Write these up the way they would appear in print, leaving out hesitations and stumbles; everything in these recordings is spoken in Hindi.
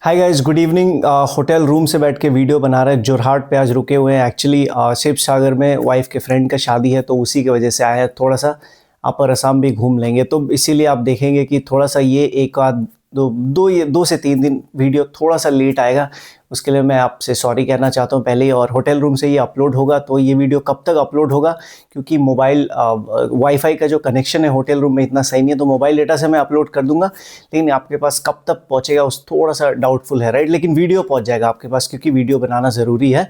Hi guys, good evening. Hotel room से बैठ के वीडियो बना रहे हैं। जोरहाट पे आज रुके हुए हैं। एक्चुअली शिव सागर में वाइफ के फ्रेंड का शादी है, तो उसी की वजह से आया है। थोड़ा सा अपर असम भी घूम लेंगे, तो इसीलिए आप देखेंगे कि थोड़ा सा ये एक आध दो से तीन दिन वीडियो थोड़ा सा लेट आएगा। उसके लिए मैं आपसे सॉरी कहना चाहता हूँ पहले ही। और होटल रूम से ये अपलोड होगा, तो ये वीडियो कब तक अपलोड होगा, क्योंकि मोबाइल वाईफाई का जो कनेक्शन है होटल रूम में इतना सही नहीं है, तो मोबाइल डेटा से मैं अपलोड कर दूंगा। लेकिन आपके पास कब तक पहुंचेगा उस थोड़ा सा डाउटफुल है, राइट। लेकिन वीडियो पहुंच जाएगा आपके पास, क्योंकि वीडियो बनाना ज़रूरी है,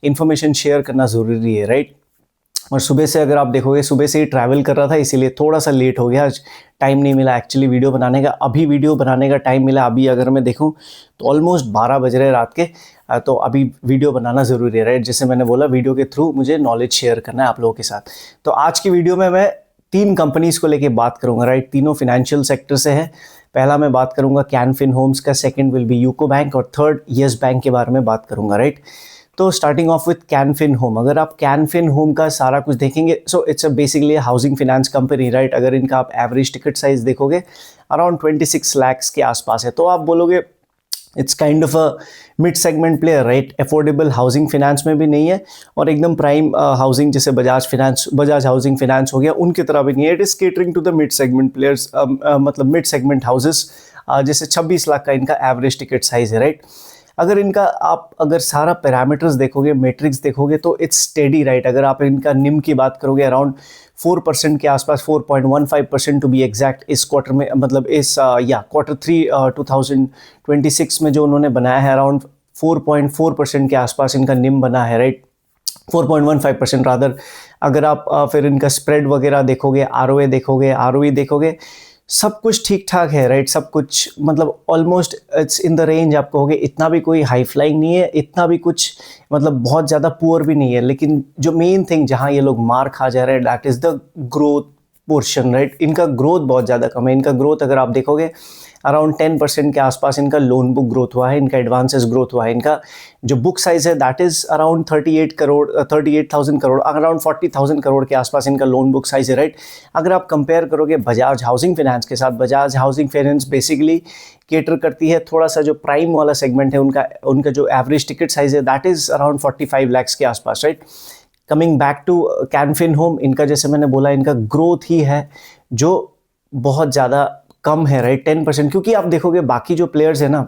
इन्फॉर्मेशन शेयर करना ज़रूरी है, राइट। और सुबह से अगर आप देखोगे, सुबह से ही ट्रैवल कर रहा था, इसीलिए थोड़ा सा लेट हो गया। आज टाइम नहीं मिला एक्चुअली वीडियो बनाने का। अभी वीडियो बनाने का टाइम मिला। अभी अगर मैं देखूं तो ऑलमोस्ट 12 बज रहे रात के। तो अभी वीडियो बनाना ज़रूरी है, राइट। जैसे मैंने बोला, वीडियो के थ्रू मुझे नॉलेज शेयर करना है आप लोगों के साथ। तो आज की वीडियो में मैं 3 कंपनीज़ को लेके बात करूँगा, राइट। तीनों फिनेंशियल सेक्टर से है। पहला मैं बात करूँगा कैन फिन होम्स का, second will be UCO Bank, और थर्ड येस बैंक के बारे में बात करूँगा, राइट। तो starting off with Can Fin Home. अगर आप कैन फिन होम का सारा कुछ देखेंगे, so it's a basically housing finance company, right. अगर इनका आप एवरेज टिकट साइज देखोगे अराउंड 26 लाख्स के आसपास है, तो आप बोलोगे it's kind of a mid segment player, right. Affordable housing finance में भी नहीं है, और एकदम प्राइम हाउसिंग जैसे बजाज हाउसिंग फाइनेंस हो गया, उनकी तरह भी नहीं है। It is catering to the mid segment players, मतलब मिड सेगमेंट हाउसेस। जैसे 26 लाख का इनका एवरेज टिकट साइज है, राइट। अगर इनका आप अगर सारा पैरामीटर्स देखोगे, मैट्रिक्स देखोगे, तो इट्स स्टेडी, राइट। अगर आप इनका निम की बात करोगे अराउंड 4% के आसपास, 4.15% टू बी एग्जैक्ट, इस क्वार्टर में, मतलब इस Q3 2026 में जो उन्होंने बनाया है, अराउंड 4.4% के आसपास इनका निम बना है, राइट। 4.15% रादर। अगर आप फिर इनका स्प्रेड वगैरह देखोगे, आरओए देखोगे, आरओई देखोगे, सब कुछ ठीक ठाक है, राइट। सब कुछ मतलब almost it's in the range. आप कहोगे इतना भी कोई हाई फ्लाइंग नहीं है, इतना भी कुछ मतलब बहुत ज़्यादा पुअर भी नहीं है। लेकिन जो मेन थिंग जहाँ ये लोग मार खा जा रहे हैं, that is the growth portion, right. इनका ग्रोथ बहुत ज़्यादा कम है। इनका ग्रोथ अगर आप देखोगे अराउंड 10% के आसपास इनका लोन बुक ग्रोथ हुआ है, इनका एडवांसेस ग्रोथ हुआ है। इनका जो बुक साइज है that is around 38,000 crore, around 40,000 crore के आसपास इनका लोन बुक साइज है, राइट। अगर आप कंपेयर करोगे बजाज हाउसिंग फाइनेंस के साथ, Bajaj housing finance basically cater करती है थोड़ा सा जो प्राइम वाला सेगमेंट है। उनका जो एवरेज टिकट साइज है दैट इज अराउंड 45 लाख्स के आसपास, right. Coming back to Can Fin Home, इनका जैसे मैंने बोला, इनका ग्रोथ ही है जो बहुत ज़्यादा कम है, राइट। 10%। क्योंकि आप देखोगे बाकी जो प्लेयर्स है ना,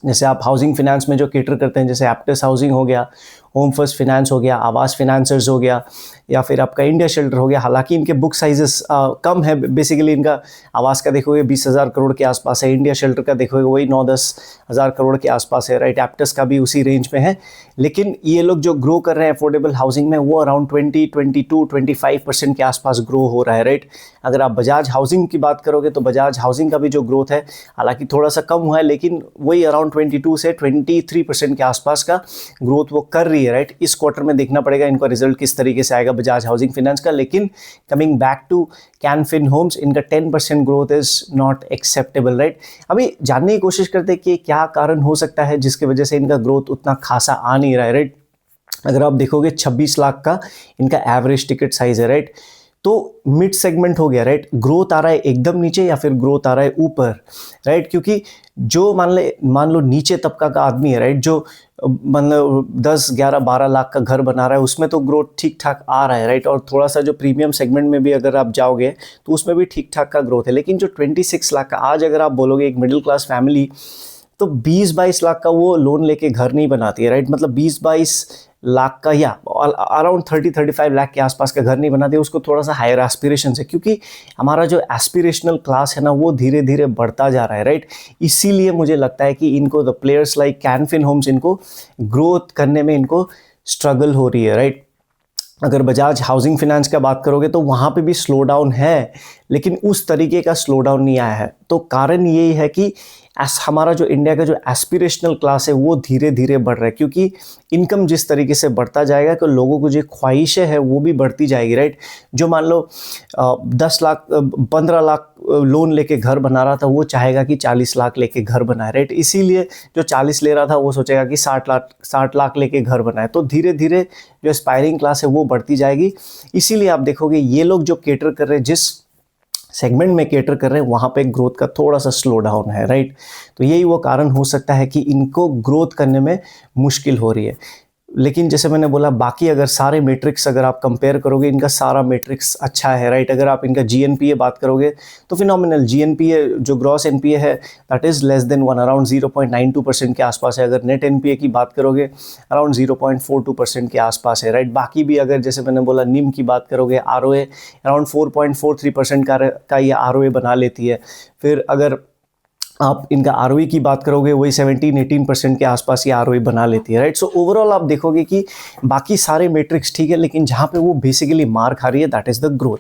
जैसे आप हाउसिंग फाइनेंस में जो केटर करते हैं, जैसे एप्टस हाउसिंग हो गया, होम फर्स्ट फाइनेंस हो गया, आवास फाइनेंसर्स हो गया, या फिर आपका इंडिया शेल्टर हो गया। हालांकि इनके बुक साइजेस कम है। बेसिकली इनका आवास का देखोगे 20,000 करोड़ के आसपास है, इंडिया शेल्टर का देखोगे वही 9-10 हज़ार करोड़ के आसपास है, राइट। एप्टस का भी उसी रेंज में है। लेकिन ये लोग जो ग्रो कर रहे हैं अफोर्डेबल हाउसिंग में, वो अराउंड 22-25% के आसपास ग्रो हो रहा है, राइट। अगर आप बजाज हाउसिंग की बात करोगे तो बजाज हाउसिंग का भी जो ग्रोथ है, हालांकि थोड़ा सा कम हुआ है, लेकिन वही अराउंड 22 से 23% के आसपास का ग्रोथ वो कर रही है, राइट। इस क्वार्टर में देखना पड़ेगा इनका रिजल्ट किस तरीके से आएगा बजाज हाउसिंग फाइनेंस का। लेकिन coming back to Can Fin Homes, इनका 10% growth is not acceptable, right. अभी जानने की कोशिश करते हैं कि क्या कारण हो सकता है जिसकी वजह से इनका ग्रोथ उतना खासा आ नहीं रहा है, राइट। अगर आप देखोगे 26 लाख का इनका एवरेज टिकट साइज है, राइट। तो मिड सेगमेंट हो गया, राइट। ग्रोथ आ रहा है एकदम नीचे या फिर ग्रोथ आ रहा है ऊपर, राइट। क्योंकि जो मान लो नीचे तबका का आदमी है, राइट, जो मतलब 10, 11, 12 लाख का घर बना रहा है, उसमें तो ग्रोथ ठीक ठाक आ रहा है, राइट। और थोड़ा सा जो प्रीमियम सेगमेंट में भी अगर आप जाओगे तो उसमें भी ठीक ठाक का ग्रोथ है। लेकिन जो 26 लाख का, आज अगर आप बोलोगे एक मिडिल क्लास फैमिली, तो 20-22 लाख का वो लोन लेके घर नहीं बनाती है, राइट। मतलब 20-22 लाख का या अराउंड 30-35 लाख के आसपास का घर नहीं बनाती है। उसको थोड़ा सा हायर एस्पिरेशन है, क्योंकि हमारा जो एस्पिरेशनल क्लास है ना, वो धीरे धीरे बढ़ता जा रहा है, राइट। इसीलिए मुझे लगता है कि इनको the players like Can Fin Homes, इनको ग्रोथ करने में इनको स्ट्रगल हो रही है, राइट। अगर बजाज हाउसिंग फाइनेंस का बात करोगे तो वहाँ पे भी स्लो डाउन है, लेकिन उस तरीके का स्लो डाउन नहीं आया है। तो कारण यही है कि हमारा जो इंडिया का जो एस्पिरेशनल क्लास है वो धीरे धीरे बढ़ रहा है। क्योंकि इनकम जिस तरीके से बढ़ता जाएगा तो लोगों को जो ख्वाहिशें है वो भी बढ़ती जाएगी, राइट। जो मान लो 10 लाख 15 लाख लोन लेके घर बना रहा था, वो चाहेगा कि 40 लाख लेके घर बनाए, राइट। इसीलिए जो 40 ले रहा था वो सोचेगा कि 60 लाख लेके घर बनाए। तो धीरे धीरे जो एस्पायरिंग क्लास है वो बढ़ती जाएगी। इसीलिए आप देखोगे ये लोग जो केटर कर रहे हैं, जिस सेगमेंट में केटर कर रहे हैं वहाँ पे ग्रोथ का थोड़ा सा स्लो डाउन है, राइट। तो यही वो कारण हो सकता है कि इनको ग्रोथ करने में मुश्किल हो रही है। लेकिन जैसे मैंने बोला, बाकी अगर सारे मैट्रिक्स अगर आप कंपेयर करोगे, इनका सारा मैट्रिक्स अच्छा है, राइट। अगर आप इनका जीएनपीए बात करोगे तो फिनोमिनल जीएनपीए जो ग्रॉस एनपीए है that is less than 1, around 0.92% के आसपास है। अगर नेट एनपीए की बात करोगे अराउंड 0.42% के आसपास है, राइट। बाकी भी अगर जैसे मैंने बोला निम की बात करोगे, आरओए अराउंड 4.43% का ये आरओए बना लेती है। फिर अगर आप इनका आरओई की बात करोगे वही 17-18% के आसपास ये आरओई बना लेती है, राइट। सो ओवरऑल आप देखोगे कि बाकी सारे मैट्रिक्स ठीक है, लेकिन जहाँ पे वो बेसिकली मार खा रही है दैट इज़ द ग्रोथ।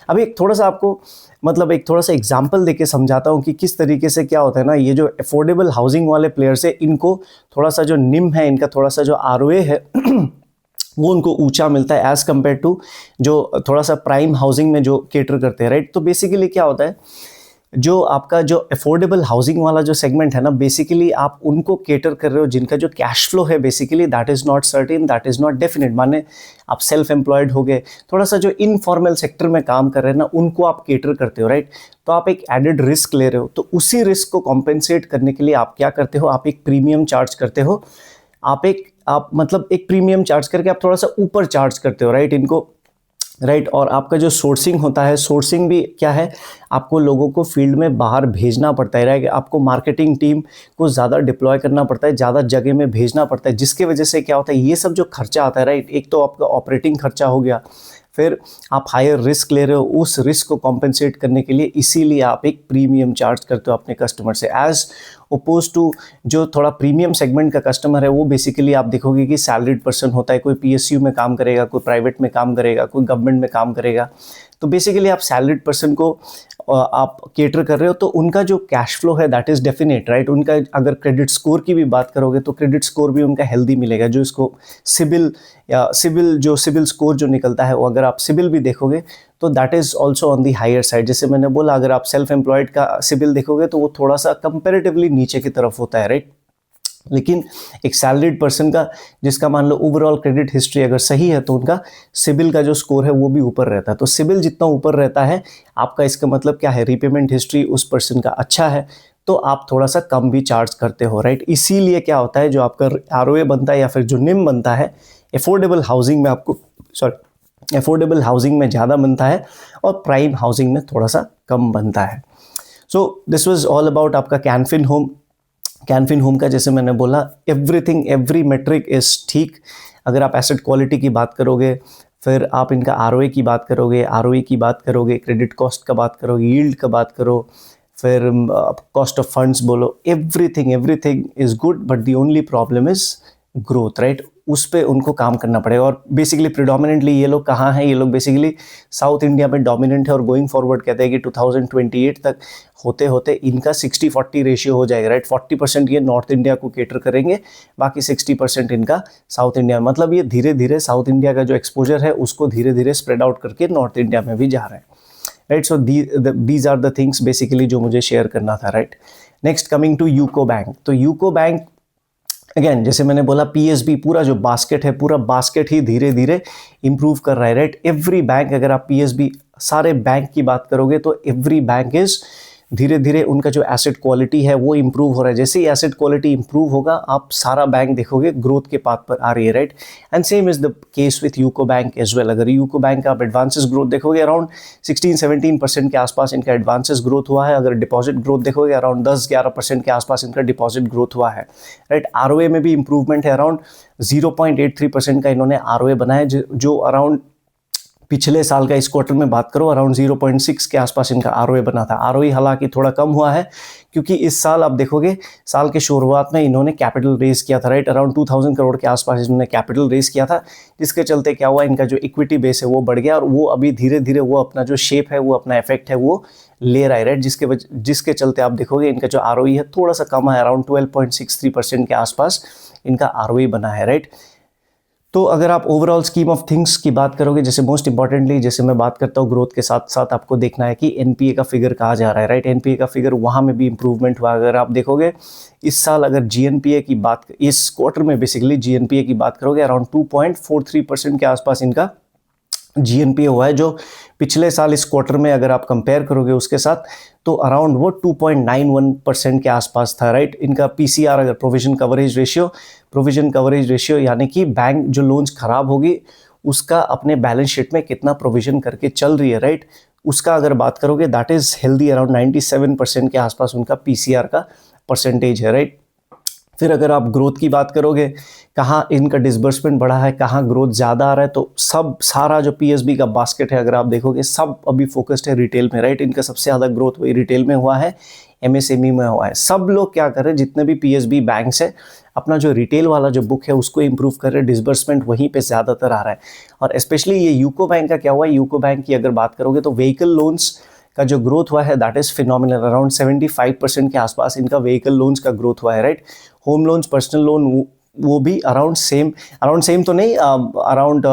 अभी एक थोड़ा सा आपको मतलब एक थोड़ा सा एग्जाम्पल देके समझाता हूँ कि किस तरीके से क्या होता है ना, ये जो अफोर्डेबल हाउसिंग वाले प्लेयर्स है इनको थोड़ा सा जो निम है, इनका थोड़ा सा जो आरओए है वो उनको ऊंचा मिलता है एज़ कम्पेयर टू जो थोड़ा सा प्राइम हाउसिंग में जो केटर करते हैं, राइट। तो बेसिकली क्या होता है, जो आपका जो अफोर्डेबल हाउसिंग वाला जो सेगमेंट है ना, बेसिकली आप उनको केटर कर रहे हो जिनका जो कैश फ्लो है basically that is not certain, that is not definite. माने आप सेल्फ एम्प्लॉयड हो गए, थोड़ा सा जो इनफॉर्मल सेक्टर में काम कर रहे हैं ना, उनको आप केटर करते हो, राइट। तो आप एक एडेड रिस्क ले रहे हो, तो उसी रिस्क को कॉम्पेंसेट करने के लिए आप क्या करते हो, आप एक प्रीमियम चार्ज करते हो। आप मतलब एक प्रीमियम चार्ज करके आप थोड़ा सा ऊपर चार्ज करते हो, राइट, इनको, राइट। और आपका जो सोर्सिंग होता है, सोर्सिंग भी क्या है, आपको लोगों को फील्ड में बाहर भेजना पड़ता है, राइट। आपको मार्केटिंग टीम को ज़्यादा डिप्लॉय करना पड़ता है, ज़्यादा जगह में भेजना पड़ता है, जिसके वजह से क्या होता है, ये सब जो खर्चा आता है, राइट, एक तो आपका ऑपरेटिंग खर्चा हो गया, फिर आप हायर रिस्क ले रहे हो, उस रिस्क को कॉम्पेंसेट करने के लिए इसीलिए आप एक प्रीमियम चार्ज करते हो अपने कस्टमर से, एज ओपोज टू जो थोड़ा प्रीमियम सेगमेंट का कस्टमर है वो बेसिकली आप देखोगे कि सैलरीड पर्सन होता है, कोई पीएसयू में काम करेगा, कोई प्राइवेट में काम करेगा, कोई गवर्नमेंट में काम करेगा। तो बेसिकली आप सैलरीड पर्सन को आप केटर कर रहे हो, तो उनका जो कैश फ्लो है दैट इज़ डेफिनेट, राइट। उनका अगर क्रेडिट स्कोर की भी बात करोगे तो क्रेडिट स्कोर भी उनका हेल्दी मिलेगा, जो इसको सिबिल या सिबिल स्कोर जो निकलता है, वो अगर आप सिबिल भी देखोगे तो that is also on the higher side. जैसे मैंने बोला, अगर आप सेल्फ एम्प्लॉयड का सिबिल देखोगे तो वो थोड़ा सा कंपेरेटिवली नीचे की तरफ होता है, राइट। लेकिन एक सैलरीड पर्सन का, जिसका मान लो ओवरऑल क्रेडिट हिस्ट्री अगर सही है, तो उनका सिबिल का जो स्कोर है वो भी ऊपर रहता है। तो सिबिल जितना ऊपर रहता है आपका, इसका मतलब क्या है, रीपेमेंट हिस्ट्री उस पर्सन का अच्छा है, तो आप थोड़ा सा कम भी चार्ज करते हो, राइट। इसीलिए क्या होता है, जो आपका आरओए बनता है या फिर जो निम बनता है, अफोर्डेबल हाउसिंग में आपको अफोर्डेबल हाउसिंग में ज़्यादा बनता है और प्राइम हाउसिंग में थोड़ा सा कम बनता है। So this was all about आपका कैनफिन होम का। जैसे मैंने बोला, एवरीथिंग, एवरी मेट्रिक इज़ ठीक। अगर आप एसेट क्वालिटी की बात करोगे, फिर आप इनका आरओए की बात करोगे, क्रेडिट कॉस्ट का बात करोगे, यील्ड का बात करो, फिर कॉस्ट ऑफ फंड्स बोलो, everything is good, but the only problem is growth, right. उस पे उनको काम करना पड़ेगा। और बेसिकली प्रिडोमिनेंटली ये लोग कहाँ हैं, ये लोग बेसिकली साउथ इंडिया में डोमिनेंट है, और गोइंग फॉरवर्ड कहते हैं कि 2028 तक होते होते इनका 60-40 रेशियो हो जाएगा, राइट। 40% ये नॉर्थ इंडिया को केटर करेंगे, बाकी 60% इनका साउथ इंडिया। मतलब ये धीरे धीरे साउथ इंडिया का जो एक्सपोजर है उसको धीरे धीरे स्प्रेड आउट करके नॉर्थ इंडिया में भी जा रहे हैं, right. So these are the things basically जो मुझे शेयर करना था, right. Next coming to UCO Bank. तो यूको बैंक अगेन, जैसे मैंने बोला, पीएसबी पूरा जो बास्केट है, पूरा बास्केट ही धीरे धीरे इंप्रूव कर रहा है, राइट। एवरी बैंक, अगर आप पीएसबी सारे बैंक की बात करोगे तो एवरी बैंक इज धीरे धीरे उनका जो एसेट क्वालिटी है वो इंप्रूव हो रहा है। जैसे ही एसेट क्वालिटी इंप्रूव होगा, आप सारा बैंक देखोगे ग्रोथ के पाथ पर आ रही है, right. And same is the case with UCO Bank as well. अगर यूको बैंक का आप एडवांसेस ग्रोथ देखोगे, अराउंड 16-17% के आसपास इनका एडवांसेस ग्रोथ हुआ है। अगर डिपॉजिट ग्रोथ देखोगे, अराउंड 10-11% के आसपास इनका डिपॉजिट ग्रोथ हुआ है, राइट। आरओए में भी इंप्रूवमेंट है, अराउंड 0.83% का इन्होंने आरओए बनाया, जो अराउंड पिछले साल का इस क्वार्टर में बात करो अराउंड 0.6 के आसपास इनका आरओए बना था। आरओई हालांकि थोड़ा कम हुआ है, क्योंकि इस साल आप देखोगे साल के शुरुआत में इन्होंने कैपिटल रेज किया था, राइट। अराउंड 2000 करोड़ के आसपास इन्होंने कैपिटल रेज किया था, जिसके चलते क्या हुआ, इनका जो इक्विटी बेस है वो बढ़ गया, और वो अभी धीरे धीरे वो अपना जो शेप है, वो अपना इफेक्ट है वो ले रहा है, राइट। जिसके चलते आप देखोगे इनका जो आरओई है थोड़ा सा कम है, अराउंड 12.63% के आसपास इनका आरओई बना है, राइट। तो अगर आप ओवरऑल स्कीम ऑफ थिंग्स की बात करोगे, जैसे मोस्ट इंपॉर्टेंटली जैसे मैं बात करता हूँ ग्रोथ के साथ साथ आपको देखना है कि एनपीए का फिगर कहाँ जा रहा है, राइट। एनपीए का फिगर वहाँ में भी इंप्रूवमेंट हुआ। अगर आप देखोगे इस साल अगर जीएनपीए की बात, इस क्वार्टर में बेसिकली जीएनपीए की बात करोगे, अराउंड 2.43% के आसपास इनका GNPA हुआ है, जो पिछले साल इस क्वार्टर में अगर आप कंपेयर करोगे उसके साथ, तो अराउंड वो 2.91% के आसपास था, राइट। इनका PCR अगर प्रोविजन कवरेज रेशियो यानी कि बैंक जो लोन्स खराब होगी उसका अपने बैलेंस शीट में कितना प्रोविजन करके चल रही है, राइट, उसका अगर बात करोगे दैट इज हेल्दी, अराउंड 97% के आसपास उनका PCR का परसेंटेज है, राइट। फिर अगर आप ग्रोथ की बात करोगे, कहाँ इनका डिसबर्समेंट बढ़ा है, कहाँ ग्रोथ ज़्यादा आ रहा है, तो सारा जो PSB का बास्केट है अगर आप देखोगे सब अभी फोकस्ड है रिटेल में, राइट। इनका सबसे ज़्यादा ग्रोथ वही रिटेल में हुआ है, MSME में हुआ है। सब लोग क्या कर रहे हैं, जितने भी PSB बैंक्स है, अपना जो रिटेल वाला जो बुक है उसको इंप्रूव कर रहे हैं, डिसबर्समेंट वहीं पे ज़्यादातर आ रहा है। और स्पेशली ये यूको बैंक का क्या हुआ है, यूको बैंक की अगर बात करोगे तो व्हीकल लोन्स का जो ग्रोथ हुआ है दैट इज फिनोमिनल, अराउंड 75% के आसपास इनका व्हीकल लोन्स का ग्रोथ हुआ है, right. Home loans, personal loan वो भी अराउंड सेम तो नहीं, अराउंड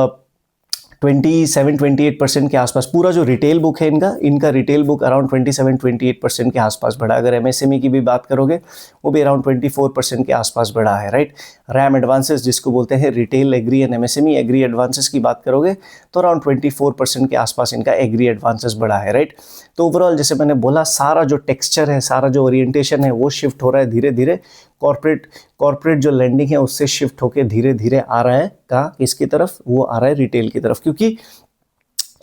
27-28% के आसपास। पूरा जो रिटेल बुक है इनका रिटेल बुक अराउंड 27-28% के आसपास बढ़ा। अगर MSME की भी बात करोगे वो भी अराउंड 24% के आसपास बढ़ा है, राइट। रैम एडवांसेस जिसको बोलते हैं retail agri and MSME, agri advances की बात करोगे तो अराउंड 24% के आसपास इनका एग्री एडवांसेस बढ़ा है, राइट। तो ओवरऑल जैसे मैंने बोला, सारा जो टेक्सचर है, सारा जो ओरिएंटेशन है वो शिफ्ट हो रहा है धीरे धीरे। कॉर्पोरेट जो लैंडिंग है उससे शिफ्ट होकर धीरे धीरे आ रहा है कहाँ, किसकी तरफ, वो आ रहा है रिटेल की तरफ। क्योंकि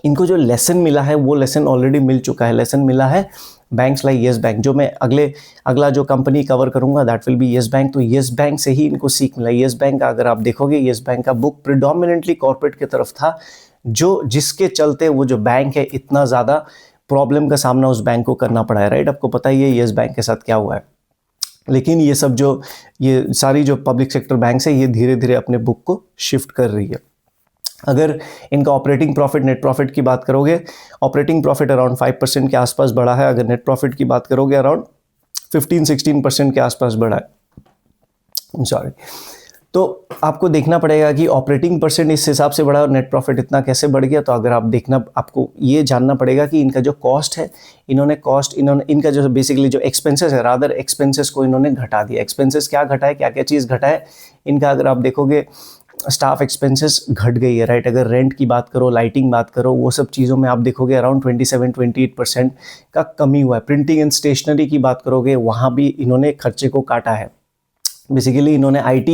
इनको जो लेसन मिला है वो लेसन ऑलरेडी मिल चुका है। लेसन मिला है बैंक्स लाइक येस बैंक, जो मैं अगला जो कंपनी कवर करूंगा that will be yes bank. तो येस बैंक से ही इनको सीख मिला। येस बैंक का अगर आप देखोगे, येस बैंक का बुक प्रिडोमिनेंटली कॉर्पोरेट की तरफ था, जिसके चलते वो जो बैंक है इतना ज़्यादा प्रॉब्लम का सामना उस बैंक को करना पड़ा है, राइट। आपको पता ही है येस बैंक के साथ क्या हुआ है। लेकिन ये सारी जो पब्लिक सेक्टर बैंक्स है ये धीरे धीरे अपने बुक को शिफ्ट कर रही है। अगर इनका ऑपरेटिंग प्रॉफिट, नेट प्रॉफिट की बात करोगे, ऑपरेटिंग प्रॉफिट अराउंड 5% के आसपास बढ़ा है। अगर नेट प्रॉफिट की बात करोगे अराउंड 15-16% के आसपास बढ़ा है, सॉरी। तो आपको देखना पड़ेगा कि ऑपरेटिंग परसेंट इस हिसाब से बढ़ा और नेट प्रॉफिट इतना कैसे बढ़ गया। तो अगर आपको ये जानना पड़ेगा कि इनका जो कॉस्ट है, इनका जो बेसिकली जो एक्सपेंसेस है, रादर एक्सपेंसेस को इन्होंने घटा दिया। एक्सपेंसेस क्या घटा है, क्या क्या चीज़ घटा है इनका, अगर आप देखोगे स्टाफ एक्सपेंसेस घट गई है, राइट। अगर रेंट की बात करो, लाइटिंग बात करो, वो सब चीज़ों में आप देखोगे अराउंड 27-28% का कमी हुआ है। प्रिंटिंग एंड स्टेशनरी की बात करोगे, वहाँ भी इन्होंने खर्चे को काटा है। बेसिकली इन्होंने IT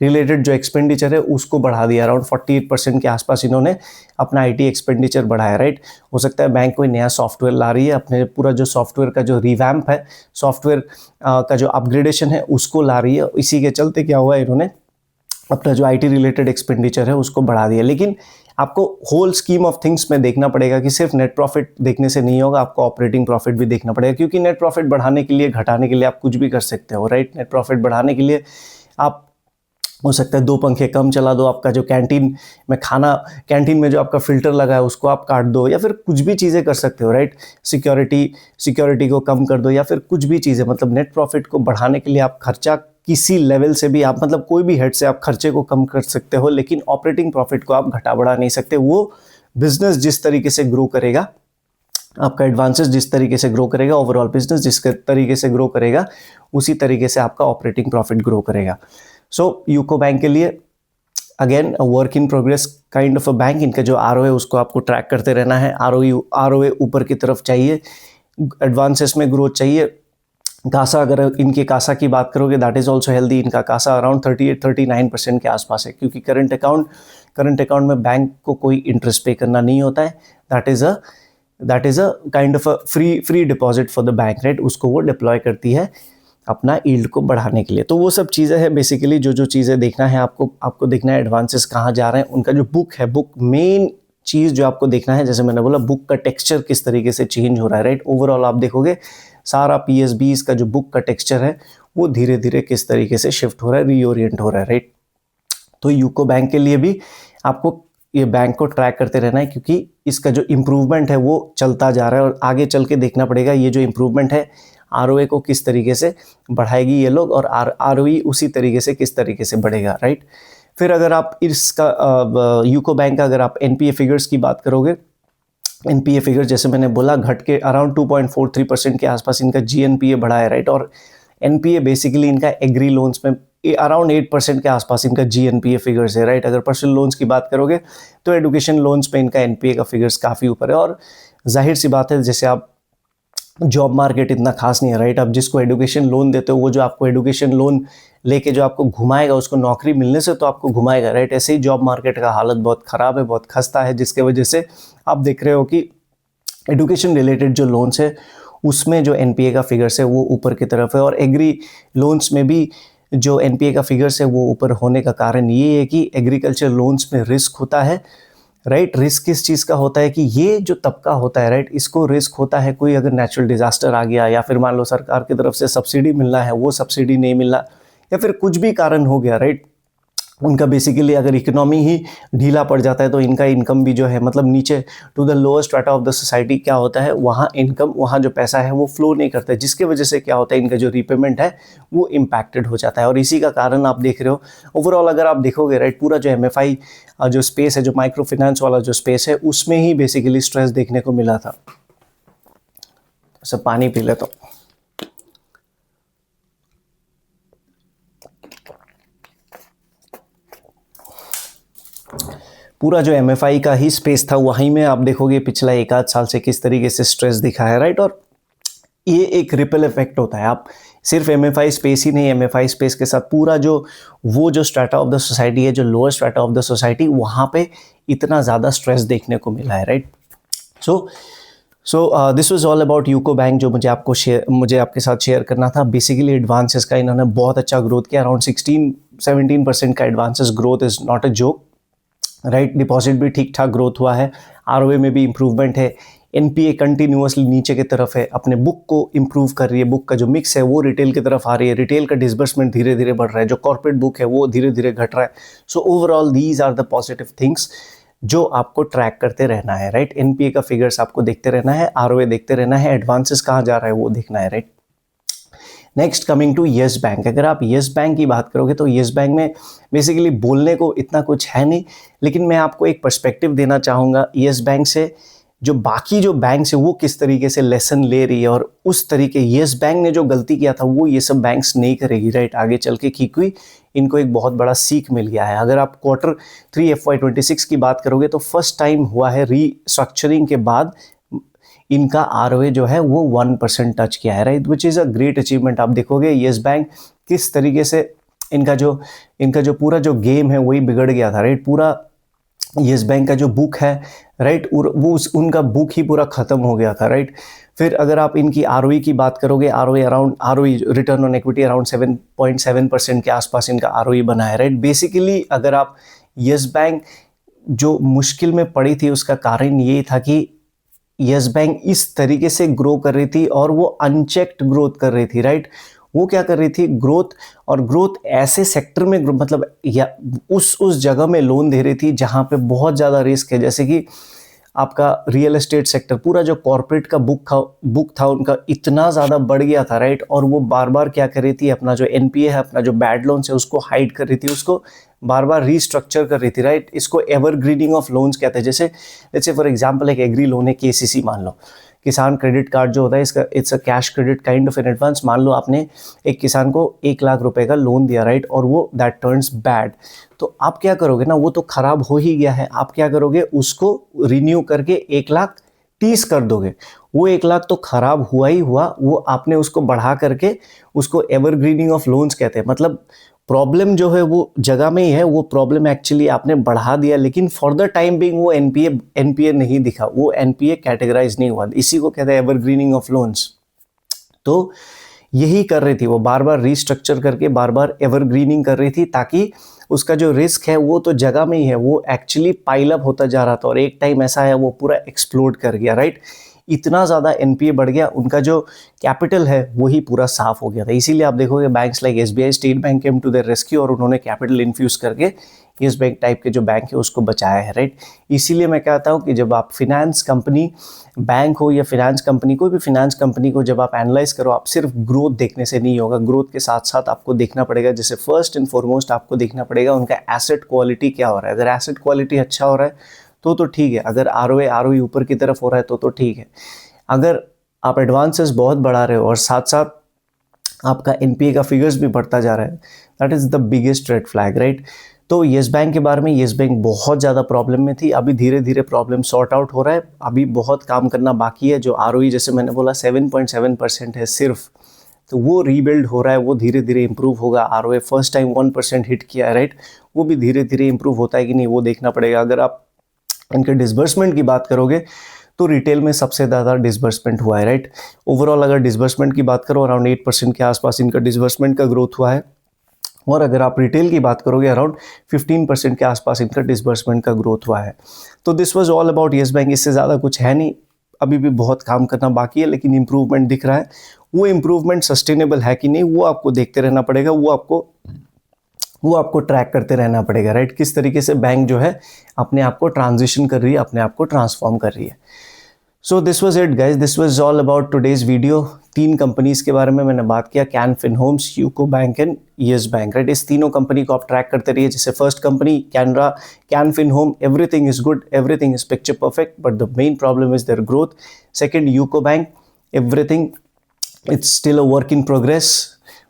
रिलेटेड जो एक्सपेंडिचर है उसको बढ़ा दिया। अराउंड 48% के आसपास इन्होंने अपना IT एक्सपेंडिचर बढ़ाया, राइट। हो सकता है बैंक कोई नया सॉफ्टवेयर ला रही है, अपने पूरा जो सॉफ्टवेयर का जो रिवैम्प है, सॉफ्टवेयर का जो अपग्रेडेशन है उसको ला रही है। इसी के चलते क्या हुआ, इन्होंने अपना जो IT रिलेटेड एक्सपेंडिचर है उसको बढ़ा दिया। लेकिन आपको होल स्कीम ऑफ थिंग्स में देखना पड़ेगा कि सिर्फ नेट प्रॉफिट देखने से नहीं होगा, आपको ऑपरेटिंग प्रॉफिट भी देखना पड़ेगा। क्योंकि नेट प्रॉफिट बढ़ाने के लिए, घटाने के लिए आप कुछ भी कर सकते हो, राइट। नेट प्रॉफिट बढ़ाने के लिए आप, हो सकता है 2 पंखे कम चला दो, आपका जो कैंटीन में जो आपका फिल्टर लगा है उसको आप काट दो, या फिर कुछ भी चीज़ें कर सकते हो, राइट। सिक्योरिटी को कम कर दो, या फिर कुछ भी चीज़ें। मतलब नेट प्रॉफिट को बढ़ाने के लिए आप खर्चा किसी लेवल से भी, आप मतलब कोई भी हेड से आप खर्चे को कम कर सकते हो, लेकिन ऑपरेटिंग प्रॉफिट को आप घटा बढ़ा नहीं सकते। वो बिजनेस जिस तरीके से ग्रो करेगा, आपका एडवांसेस जिस तरीके से ग्रो करेगा, ओवरऑल बिजनेस जिस तरीके से ग्रो करेगा, उसी तरीके से आपका ऑपरेटिंग प्रॉफिट ग्रो करेगा। सो यूको बैंक के लिए again work in progress kind of a bank. इनका जो ROA उसको आपको ट्रैक करते रहना है। ROA ऊपर की तरफ चाहिए, एडवांसेस में ग्रोथ चाहिए। कासा, अगर इनके कासा की बात करोगे दैट इज़ ऑल्सो हेल्दी। इनका कासा अराउंड 38-39% के आसपास है। क्योंकि करंट अकाउंट में बैंक को कोई इंटरेस्ट पे करना नहीं होता है। That is a kind of a free deposit for the bank, right. उसको वो डिप्लॉय करती है अपना यील्ड को बढ़ाने के लिए। तो वो सब चीज़ें हैं बेसिकली जो चीज़ें देखना है आपको देखना है एडवांसेस कहाँ जा रहे हैं। उनका जो बुक है, मेन चीज़ जो आपको देखना है, जैसे मैंने बोला, बुक का टेक्सचर किस तरीके से चेंज हो रहा है, राइट। ओवरऑल आप देखोगे सारा PSBs का जो बुक का टेक्सचर है वो धीरे धीरे किस तरीके से शिफ्ट हो रहा है, रीओरिएंट हो रहा है, राइट। तो यूको बैंक के लिए भी आपको ये बैंक को ट्रैक करते रहना है, क्योंकि इसका जो इम्प्रूवमेंट है वो चलता जा रहा है और आगे चल के देखना पड़ेगा ये जो इम्प्रूवमेंट है ROA को किस तरीके से बढ़ाएगी ये लोग, और ROE उसी तरीके से किस तरीके से बढ़ेगा, राइट। फिर अगर आप इसका यूको बैंक का अगर आप NPA फिगर्स की बात करोगे, NPA फिगर जैसे मैंने बोला घट के अराउंड 2.43% के आसपास इनका GNPA बढ़ा है, राइट। और NPA बेसिकली इनका एग्री लोन्स में अराउंड 8% के आसपास इनका GNPA फिगर्स है, राइट। अगर पर्सनल लोन्स की बात करोगे तो एडुकेशन लोन्स पे इनका NPA का फिगर्स काफ़ी ऊपर है। और जाहिर सी बात है, जैसे आप जॉब मार्केट इतना खास नहीं है, राइट। आप जिसको एडुकेशन लोन देते हो वो जो आपको एडुकेशन लोन लेके जो आपको घुमाएगा, उसको नौकरी मिलने से तो आपको घुमाएगा, राइट। ऐसे ही जॉब मार्केट का हालत बहुत ख़राब है, बहुत खस्ता है, जिसके वजह से आप देख रहे हो कि एडुकेशन रिलेटेड जो लोन्स है उसमें जो NPA का फिगर्स है वो ऊपर की तरफ है। और एग्री लोन्स में भी जो NPA का फिगर्स है वो ऊपर होने का कारण ये है कि एग्रीकल्चर लोन्स में रिस्क होता है, राइट। रिस्क किस चीज़ का होता है कि ये जो तबका होता है, राइट, इसको रिस्क होता है कोई अगर नेचुरल डिजास्टर आ गया, या फिर मान लो सरकार की तरफ से सब्सिडी मिलना है वो सब्सिडी नहीं मिलना, या फिर कुछ भी कारण हो गया, राइट। उनका बेसिकली अगर इकोनॉमी ही ढीला पड़ जाता है तो इनका इनकम भी जो है, मतलब नीचे to the lower strata of the society क्या होता है, वहाँ इनकम, वहाँ जो पैसा है वो फ्लो नहीं करता है, जिसके वजह से क्या होता है, इनका जो रीपेमेंट है वो इम्पैक्टेड हो जाता है। और इसी का कारण आप देख रहे हो ओवरऑल अगर आप देखोगे, राइट, पूरा जो MFI जो स्पेस है, जो माइक्रो फाइनेंस वाला जो स्पेस है, उसमें ही बेसिकली स्ट्रेस देखने को मिला था। सब पानी पी ले तो पूरा जो MFI का ही स्पेस था, वहीं में आप देखोगे पिछला एक आध साल से किस तरीके से स्ट्रेस दिखा है, राइट। और ये एक रिपल इफेक्ट होता है। आप सिर्फ MFI स्पेस ही नहीं, MFI स्पेस के साथ पूरा जो वो जो स्ट्रेटा ऑफ द सोसाइटी है, जो lower strata of the society, वहाँ पे इतना ज़्यादा स्ट्रेस देखने को मिला है, right. So this was all about UCO bank, जो मुझे आपके साथ शेयर करना था। बेसिकली एडवांसेस का इन्होंने बहुत अच्छा ग्रोथ किया, अराउंड 16-17% का advances growth is not a joke, right. Deposit भी ठीक ठाक ग्रोथ हुआ है, ROA में भी इम्प्रूवमेंट है, NPA कंटिन्यूअसली नीचे की तरफ है, अपने बुक को इम्प्रूव कर रही है, बुक का जो मिक्स है वो रिटेल की तरफ आ रही है, रिटेल का डिसबर्समेंट धीरे धीरे बढ़ रहा है, जो कॉर्पोरेट बुक है वो धीरे धीरे घट रहा है। So overall these are the positive things जो आपको ट्रैक करते रहना है, राइट। NPA का फिगर्स आपको देखते रहना है, ROA देखते रहना है, एडवांसेस कहाँ जा रहा है वो देखना है, right. Next coming to Yes Bank, अगर आप येस बैंक की बात करोगे तो येस बैंक में बेसिकली बोलने को इतना कुछ है नहीं, लेकिन मैं आपको एक पर्सपेक्टिव देना चाहूँगा येस बैंक से, जो बाकी जो बैंक है वो किस तरीके से लेसन ले रही है, और उस तरीके येस बैंक ने जो गलती किया था वो ये सब बैंक्स नहीं करेगी, राइट, आगे चल के। क्योंकि इनको एक बहुत बड़ा सीख मिल गया है। अगर आप Q3 FY26 की बात करोगे तो फर्स्ट टाइम हुआ है रीस्ट्रक्चरिंग के बाद इनका ROA जो है वो 1% टच किया है, right, which is a great achievement. आप देखोगे येस बैंक किस तरीके से इनका जो पूरा जो गेम है वही बिगड़ गया था, राइट। पूरा येस बैंक का जो बुक है, राइट, वो उनका बुक ही पूरा ख़त्म हो गया था, राइट। फिर अगर आप इनकी ROE की बात करोगे, ROE return on equity around 7.7% के आसपास इनका ROE बना है, राइट। बेसिकली अगर आप येस बैंक जो मुश्किल में पड़ी थी उसका कारण ये था कि येस बैंक इस तरीके से ग्रो कर रही थी और वो अनचेक्ड ग्रोथ कर रही थी, राइट। वो क्या कर रही थी, ग्रोथ ऐसे सेक्टर में, मतलब या उस जगह में लोन दे रही थी जहाँ पे बहुत ज़्यादा रिस्क है, जैसे कि आपका रियल एस्टेट सेक्टर। पूरा जो कॉर्पोरेट का बुक था उनका इतना ज़्यादा बढ़ गया था, राइट। और वो बार बार क्या कर रही थी, अपना जो NPA है, अपना जो बैड लोन्स है उसको हाइड कर रही थी, उसको बार बार रीस्ट्रक्चर कर रही थी, राइट। इसको एवरग्रीनिंग ऑफ लोन्स कहते हैं। जैसे फॉर एग्जांपल एक एग्री लोन है, KCC मान लो, किसान क्रेडिट कार्ड जो होता है, इसका it's a cash credit kind of in advance. मान लो आपने एक किसान को 1 लाख रुपए का लोन दिया, राइट, और वो दैट टर्न्स बैड, तो आप क्या करोगे ना, वो तो खराब हो ही गया है, आप क्या करोगे, उसको रिन्यू करके 1,30,000 कर दोगे। वो 1 लाख तो खराब हुआ ही हुआ, वो आपने उसको बढ़ा करके उसको एवरग्रीनिंग ऑफ लोन्स कहते हैं। मतलब प्रॉब्लम जो है वो जगह में ही है, वो प्रॉब्लम एक्चुअली आपने बढ़ा दिया, लेकिन फॉर द टाइम बिंग वो NPA नहीं दिखा, वो NPA कैटेगराइज नहीं हुआ। इसी को कहते हैं एवरग्रीनिंग ऑफ लोन्स। तो यही कर रही थी वो, बार बार रीस्ट्रक्चर करके बार बार एवरग्रीनिंग कर रही थी, ताकि उसका जो रिस्क है वो तो जगह में ही है, वो एक्चुअली पाइल अप होता जा रहा था, और एक टाइम ऐसा है वो पूरा एक्सप्लोड कर गया, राइट। इतना ज़्यादा NPA बढ़ गया, उनका जो कैपिटल है वही पूरा साफ हो गया था। इसीलिए आप देखोगे banks like SBI, State Bank came to their rescue, और उन्होंने कैपिटल इन्फ्यूज़ करके येस बैंक टाइप के जो बैंक है उसको बचाया है, राइट। इसीलिए मैं कहता हूँ कि जब आप फिनेंस कंपनी, बैंक हो या फिनेंस कंपनी, कोई भी फिनेंस कंपनी को जब आप एनालाइज करो, आप सिर्फ ग्रोथ देखने से नहीं होगा, ग्रोथ के साथ साथ आपको देखना पड़ेगा, जैसे फर्स्ट एंड फॉरमोस्ट आपको देखना पड़ेगा उनका एसेट क्वालिटी क्या हो रहा है। अगर एसेट क्वालिटी अच्छा हो रहा है तो ठीक है, अगर ROE ऊपर की तरफ हो रहा है तो ठीक है। अगर आप एडवांसेस बहुत बढ़ा रहे हो और साथ साथ आपका एनपीए का फिगर्स भी बढ़ता जा रहा है, that is the biggest red flag, right. तो येस बैंक के बारे में, येस बैंक बहुत ज़्यादा प्रॉब्लम में थी, अभी धीरे धीरे प्रॉब्लम सॉर्ट आउट हो रहा है, अभी बहुत काम करना बाकी है। जो आरओई जैसे मैंने बोला 7.7% है सिर्फ, तो वो रीबिल्ड हो रहा है, वो धीरे धीरे इंप्रूव होगा। आरओए फर्स्ट टाइम 1% हिट किया है, राइट, वो भी धीरे धीरे इंप्रूव होता है कि नहीं वो देखना पड़ेगा। अगर आप इनके डिसबर्समेंट की बात करोगे तो रिटेल में सबसे ज़्यादा डिसबर्समेंट हुआ है, राइट। ओवरऑल अगर डिसबर्समेंट की बात करो अराउंड 8% के आसपास इनका डिसबर्समेंट का ग्रोथ हुआ है, और अगर आप रिटेल की बात करोगे अराउंड 15% के आसपास इनका डिसबर्समेंट का ग्रोथ हुआ है। तो this was all about yes bank, इससे ज़्यादा कुछ है नहीं, अभी भी बहुत काम करना बाकी है, लेकिन इंप्रूवमेंट दिख रहा है। वो इंप्रूवमेंट सस्टेनेबल है कि नहीं वो आपको देखते रहना पड़ेगा, वो आपको ट्रैक करते रहना पड़ेगा, राइट। किस तरीके से बैंक जो है अपने आप को ट्रांजिशन कर रही है, अपने आप को ट्रांसफॉर्म कर रही है। So this was it guys, this was all about today's video. 3 companies के बारे में मैंने बात किया, कैन फिन होम्स, यूको बैंक एंड येस बैंक, राइट। इस तीनों कंपनी को आप ट्रैक करते रहिए। जैसे first company Canara, Can Fin Home, everything is good, everything is picture perfect, but the main problem is their growth. Second UCO Bank, everything it's still a work in progress,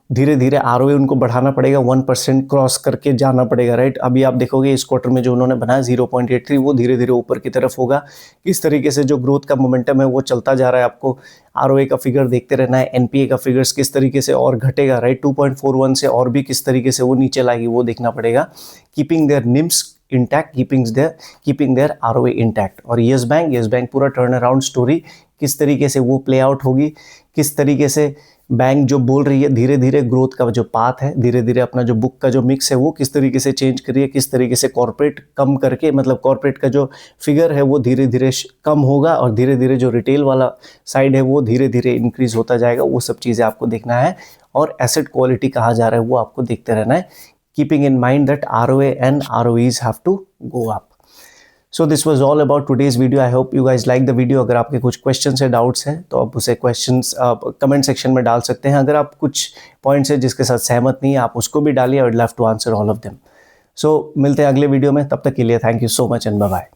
धीरे धीरे आरओए उनको बढ़ाना पड़ेगा, 1% क्रॉस करके जाना पड़ेगा, राइट। अभी आप देखोगे इस क्वार्टर में जो उन्होंने बनाया 0.83, वो धीरे धीरे ऊपर की तरफ होगा। इस तरीके से जो ग्रोथ का मोमेंटम है वो चलता जा रहा है। आपको आरओए का फिगर देखते रहना है, एनपीए का फिगर्स किस तरीके से और घटेगा, राइट, 2.41 से और भी किस तरीके से वो नीचे लाएगी वो देखना पड़ेगा। Keeping their NIMS intact, keeping their ROA intact. और येस बैंक पूरा टर्न अराउंड स्टोरी किस तरीके से वो प्ले आउट होगी, किस तरीके से बैंक जो बोल रही है धीरे धीरे ग्रोथ का जो पाथ है, धीरे धीरे अपना जो बुक का जो मिक्स है वो किस तरीके से चेंज करिए, किस तरीके से कॉर्पोरेट कम करके, मतलब कॉर्पोरेट का जो फिगर है वो धीरे धीरे कम होगा, और धीरे धीरे जो रिटेल वाला साइड है वो धीरे धीरे इंक्रीज होता जाएगा। वो सब चीज़ें आपको देखना है, और एसेट क्वालिटी कहाँ जा रहा है वो आपको देखते रहना है, keeping in mind that ROA and ROEs have to go up. So this was all about today's video. I hope you guys like the video. अगर आपके कुछ क्वेश्चन है, डाउट्स हैं, तो आप उसे क्वेश्चंस कमेंट सेक्शन में डाल सकते हैं। अगर आप कुछ पॉइंट्स है जिसके साथ सहमत नहीं है आप उसको भी डालिए, I would love to answer all of them. So मिलते हैं अगले वीडियो में, तब तक के लिए thank you so much and bye bye.